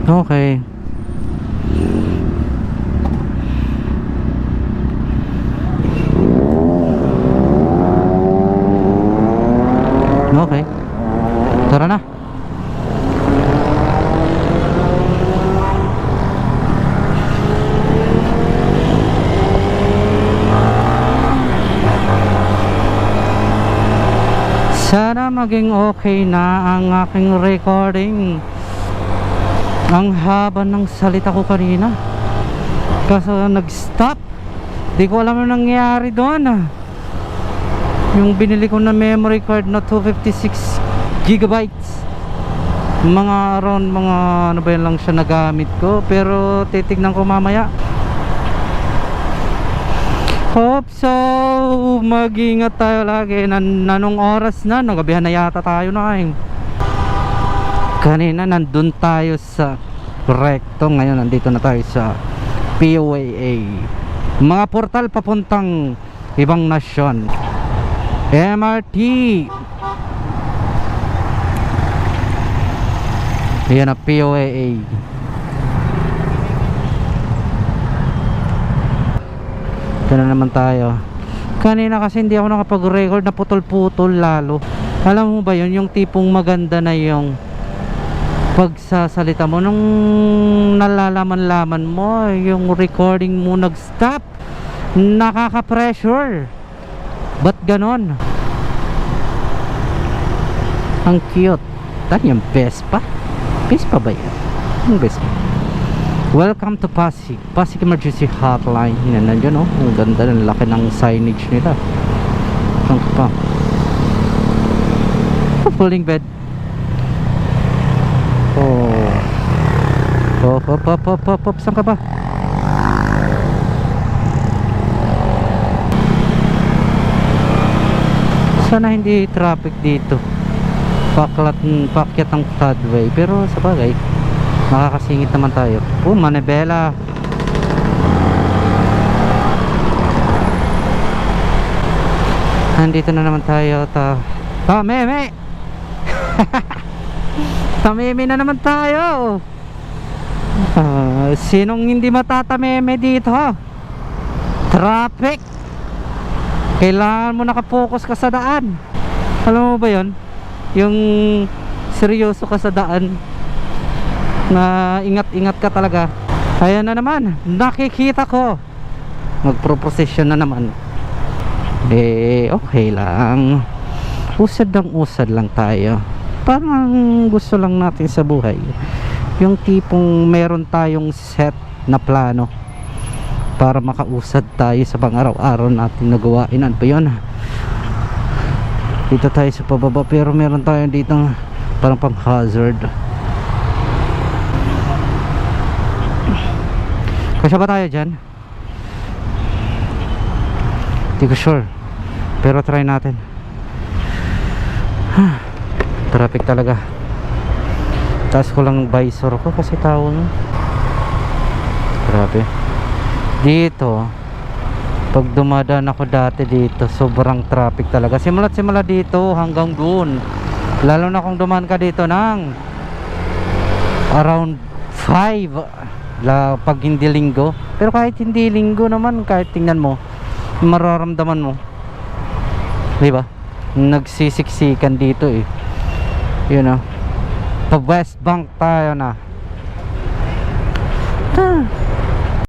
Okay. Okay. Tara na. Sana maging okay na ang aking recording. Ang haba ng salita ko kanina kasi nag-stop. Di ko alam ang nangyari doon. Yung binili ko na memory card na 256 gigabytes, mga around mga ano ba yun lang siya nagamit ko. Pero titignan ko mamaya. Hope so. Mag-ingat tayo lagi. Nanong oras na? Nagabihan na yata tayo na eh. Kanina nandun tayo sa Recto. Ngayon nandito na tayo sa POAA. Mga portal papuntang ibang nasyon. MRT. Yan na POAA. Ito na naman tayo. Kanina kasi hindi ako nakapag-record, na putol-putol lalo. Alam mo ba yun, yung tipong maganda na yung pagsasalita mo, nung nalalaman-laman mo yung recording mo nag-stop, nakaka-pressure. Ba't ganon? Ang cute. Tan yung Vespa? Vespa ba yan? Yung Vespa. Welcome to Pasig Emergency Hotline. Yan, nandiyan oh. Ang ganda ng laki ng signage nila. Ang pa folding bed. Hop. Saan ka ba? Sana hindi traffic dito. Pakyat ang floodway. Pero sa bagay, makakasingit naman tayo. Manibela. Nandito na naman tayo. Tameme. Tameme na naman tayo. Sinong hindi matatameme dito? Traffic. Kailangan mo nakapokus ka sa daan. Alam mo ba yon? Yung seryoso ka sa daan, na ingat-ingat ka talaga. Ayan na naman, nakikita ko magpro-procession na naman. Okay lang. Usad lang tayo. Parang gusto lang natin sa buhay yung tipong meron tayong set na plano para makausad tayo sa pang-araw-araw natin na gawain. Ano pa yun? Dito tayo sa pababa, pero meron tayo dito parang pang hazard. Kasya ba tayo dyan? Hindi ko sure, pero try natin. Traffic talaga. Taas ko lang visor ko kasi tao no. Grabe. Dito pag dumadaan ako dati dito, sobrang traffic talaga. Simula dito hanggang doon. Lalo na kung dumaan ka dito ng around 5 pag hindi linggo. Pero kahit hindi linggo naman, kahit tingnan mo, mararamdaman mo, diba? Nagsisiksikan dito eh. You know, sa West Bank tayo na.